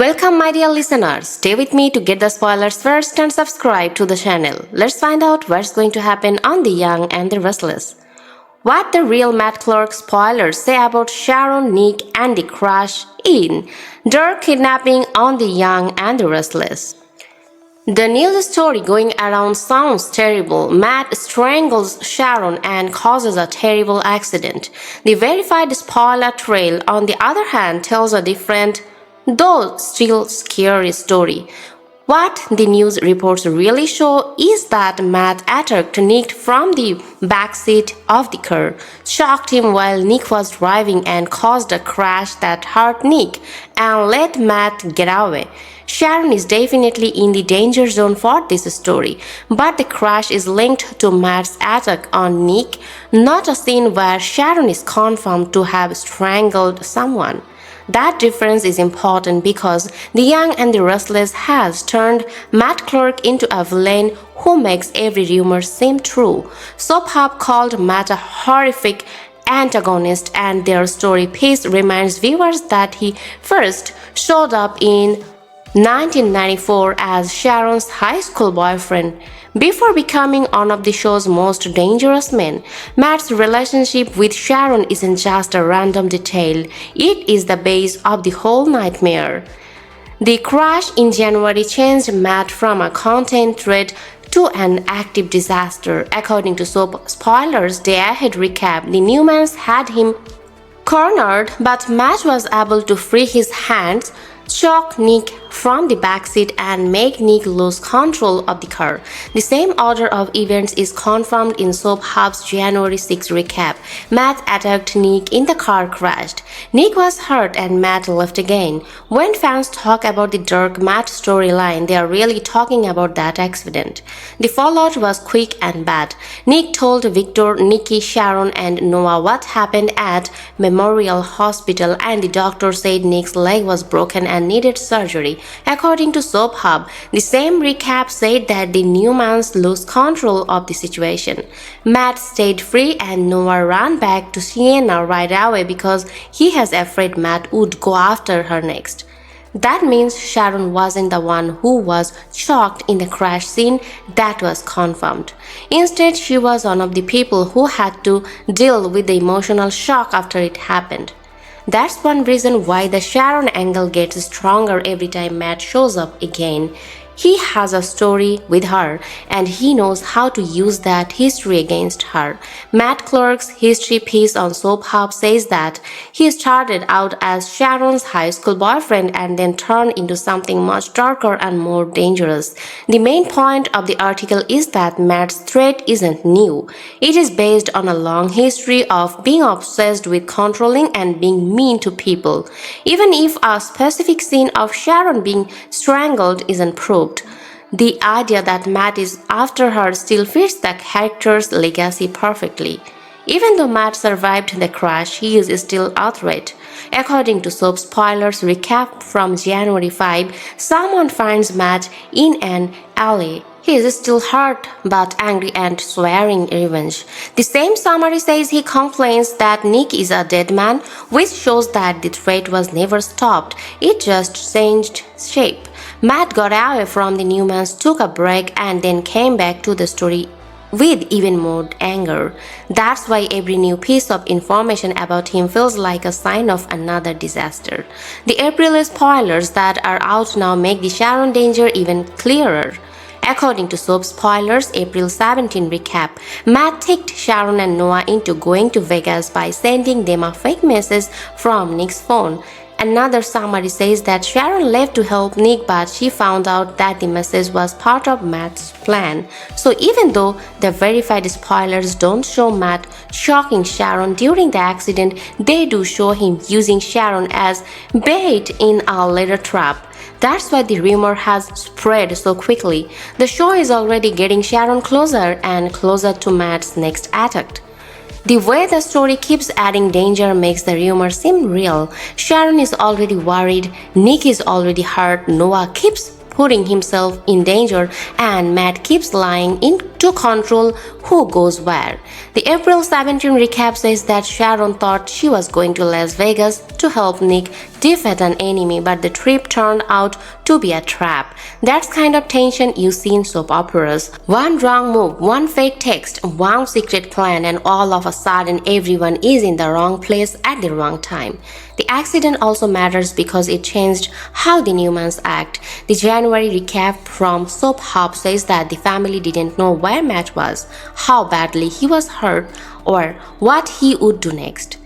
Welcome my dear listeners, stay with me to get the spoilers first and subscribe to the channel. Let's find out what's going to happen on The Young and the Restless. What the real Matt Clark spoilers say about Sharon, Nick and the crash in Dark Kidnapping on The Young and the Restless. The news story going around sounds terrible. Matt strangles Sharon and causes a terrible accident. The verified spoiler trail, on the other hand, tells a different, though still scary story. What the news reports really show is that Matt attacked Nick from the backseat of the car, shocked him while Nick was driving and caused a crash that hurt Nick and let Matt get away. Sharon is definitely in the danger zone for this story, but the crash is linked to Matt's attack on Nick, not a scene where Sharon is confirmed to have strangled someone. That difference is important because The Young and the Restless has turned Matt Clark into a villain who makes every rumor seem true. Soap Hub called Matt a horrific antagonist, and their story piece reminds viewers that he first showed up in 1994 as Sharon's high school boyfriend. Before becoming one of the show's most dangerous men, Matt's relationship with Sharon isn't just a random detail, it is the base of the whole nightmare. The crash in January changed Matt from a content threat to an active disaster. According to Soap Spoilers Day Ahead recap, the Newmans had him cornered, but Matt was able to free his hands, shock Nick from the backseat and make Nick lose control of the car. The same order of events is confirmed in Soap Hub's January 6 recap. Matt attacked Nick in the car crashed. Nick was hurt and Matt left again. When fans talk about the dark Matt storyline, they are really talking about that accident. The fallout was quick and bad. Nick told Victor, Nikki, Sharon and Noah what happened at Memorial Hospital, and the doctor said Nick's leg was broken and needed surgery. According to Soap Hub, the same recap said that the Newmans lost control of the situation. Matt stayed free and Noah ran back to Sienna right away because he was afraid Matt would go after her next. That means Sharon wasn't the one who was shocked in the crash scene, that was confirmed. Instead, she was one of the people who had to deal with the emotional shock after it happened. That's one reason why the Sharon angle gets stronger every time Matt shows up again. He has a story with her, and he knows how to use that history against her. Matt Clark's history piece on Soap Hub says that he started out as Sharon's high school boyfriend and then turned into something much darker and more dangerous. The main point of the article is that Matt's threat isn't new. It is based on a long history of being obsessed with controlling and being mean to people. Even if a specific scene of Sharon being strangled isn't proved, the idea that Matt is after her still fits the character's legacy perfectly. Even though Matt survived the crash, he is still a threat. According to Soap Spoilers recap from January 5, someone finds Matt in an alley. He is still hurt but angry and swearing revenge. The same summary says he complains that Nick is a dead man, which shows that the threat was never stopped, it just changed shape. Matt got away from the Newmans, took a break and then came back to the story with even more anger. That's why every new piece of information about him feels like a sign of another disaster. The April spoilers that are out now make the Sharon danger even clearer. According to Soap Spoilers April 17 recap, Matt tricked Sharon and Noah into going to Vegas by sending them a fake message from Nick's phone. Another summary says that Sharon left to help Nick, but she found out that the message was part of Matt's plan. So even though the verified spoilers don't show Matt shocking Sharon during the accident, they do show him using Sharon as bait in a later trap. That's why the rumor has spread so quickly. The show is already getting Sharon closer and closer to Matt's next attack. The way the story keeps adding danger makes the rumor seem real. Sharon is already worried, Nick is already hurt, Noah keeps putting himself in danger, and Matt keeps lying in to control who goes where. The April 17 recap says that Sharon thought she was going to Las Vegas to help Nick defeat an enemy, but the trip turned out to be a trap. That's kind of tension you see in soap operas. One wrong move, one fake text, one secret plan, and all of a sudden everyone is in the wrong place at the wrong time. The accident also matters because it changed how the Newmans act. The January recap from Soap Hop says that the family didn't know where Matt was, how badly he was hurt, or what he would do next.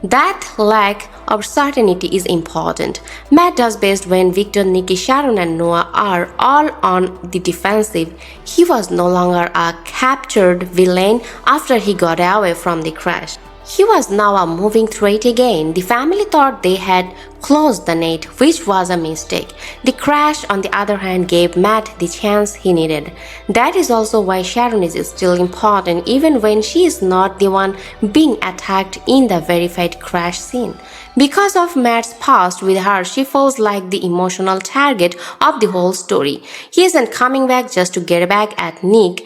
That lack of certainty is important. Matt does best when Victor, Nikki, Sharon, and Noah are all on the defensive. He was no longer a captured villain after he got away from the crash. He was now a moving threat again. The family thought they had closed the net, which was a mistake. The crash, on the other hand, gave Matt the chance he needed. That is also why Sharon is still important, even when she is not the one being attacked in the verified crash scene. Because of Matt's past with her, she feels like the emotional target of the whole story. He isn't coming back just to get back at Nick.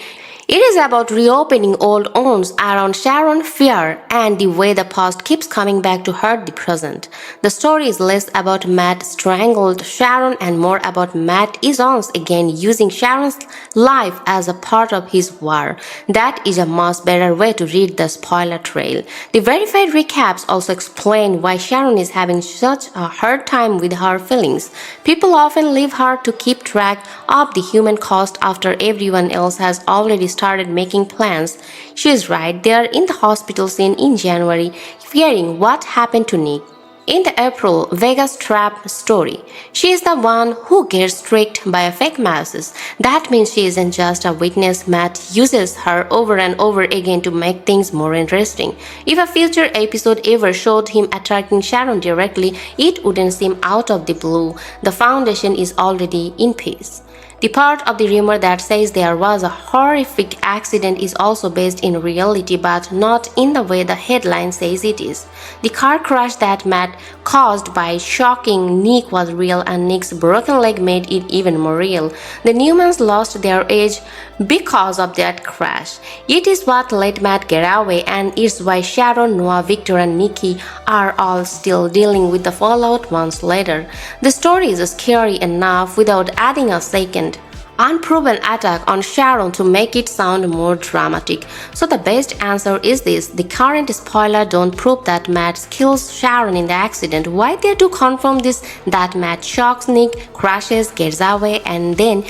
It is about reopening old wounds around Sharon's fear and the way the past keeps coming back to hurt the present. The story is less about Matt strangled Sharon and more about Matt is once again using Sharon's life as a part of his war. That is a much better way to read the spoiler trail. The verified recaps also explain why Sharon is having such a hard time with her feelings. People often leave her to keep track of the human cost after everyone else has already started making plans. She is right there in the hospital scene in January, fearing what happened to Nick. In the April Vegas trap story, she is the one who gets tricked by a fake masses. That means she isn't just a witness. Matt uses her over and over again to make things more interesting. If a future episode ever showed him attacking Sharon directly, it wouldn't seem out of the blue. The foundation is already in place. The part of the rumor that says there was a horrific accident is also based in reality, but not in the way the headline says it is. The car crash that Matt caused by shocking Nick was real, and Nick's broken leg made it even more real. The Newmans lost their edge because of that crash. It is what let Matt get away, and it's why Sharon, Noah, Victor, and Nikki are all still dealing with the fallout months later. The story is scary enough without adding a second unproven attack on Sharon to make it sound more dramatic. So the best answer is this: the current spoiler don't prove that Matt kills Sharon in the accident. Why they do confirm this, that Matt shocks Nick, crashes, gets away, and then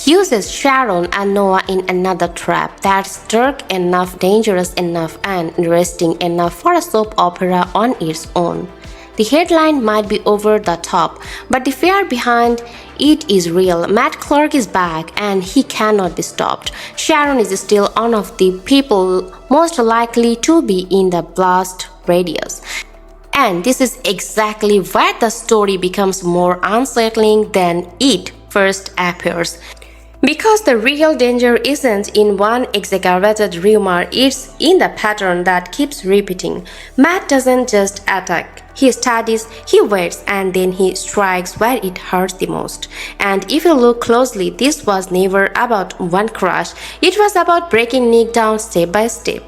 uses Sharon and Noah in another trap. That's dark enough, dangerous enough, and interesting enough for a soap opera on its own. The headline might be over the top, but the fear behind it is real. Matt Clark is back and he cannot be stopped. Sharon is still one of the people most likely to be in the blast radius. And this is exactly where the story becomes more unsettling than it first appears. Because the real danger isn't in one exaggerated rumor, it's in the pattern that keeps repeating. Matt doesn't just attack. He studies, he waits, and then he strikes where it hurts the most. And if you look closely, this was never about one crash. It was about breaking Nick down step by step.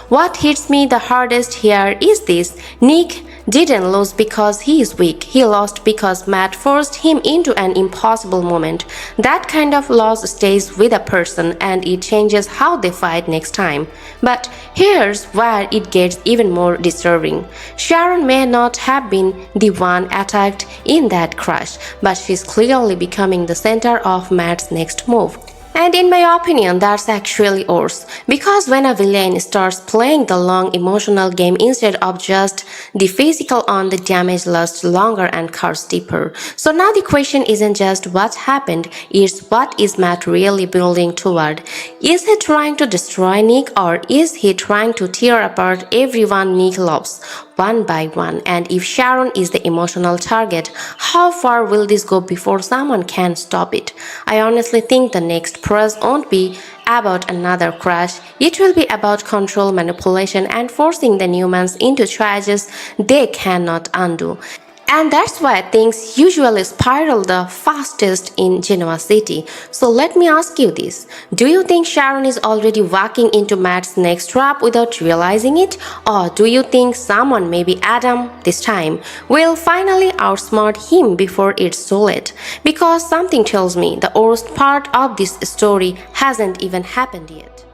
What hits me the hardest here is this: Nick didn't lose because he is weak. He lost because Matt forced him into an impossible moment. That kind of loss stays with a person and it changes how they fight next time. But here's where it gets even more disturbing. Sharon may not have been the one attacked in that crash, but she's clearly becoming the center of Matt's next move. And in my opinion, that's actually worse. Because when a villain starts playing the long emotional game instead of just the physical on, the damage lasts longer and cuts deeper. So now the question isn't just what happened, it's what is Matt really building toward? Is he trying to destroy Nick, or is he trying to tear apart everyone Nick loves, one by one? And if Sharon is the emotional target, how far will this go before someone can stop it? I honestly think the next press won't be about another crash. It will be about control, manipulation, and forcing the Newmans into choices they cannot undo. And that's why things usually spiral the fastest in Genoa City. So let me ask you this. Do you think Sharon is already walking into Matt's next trap without realizing it? Or do you think someone, maybe Adam this time, will finally outsmart him before it's too late? Because something tells me the worst part of this story hasn't even happened yet.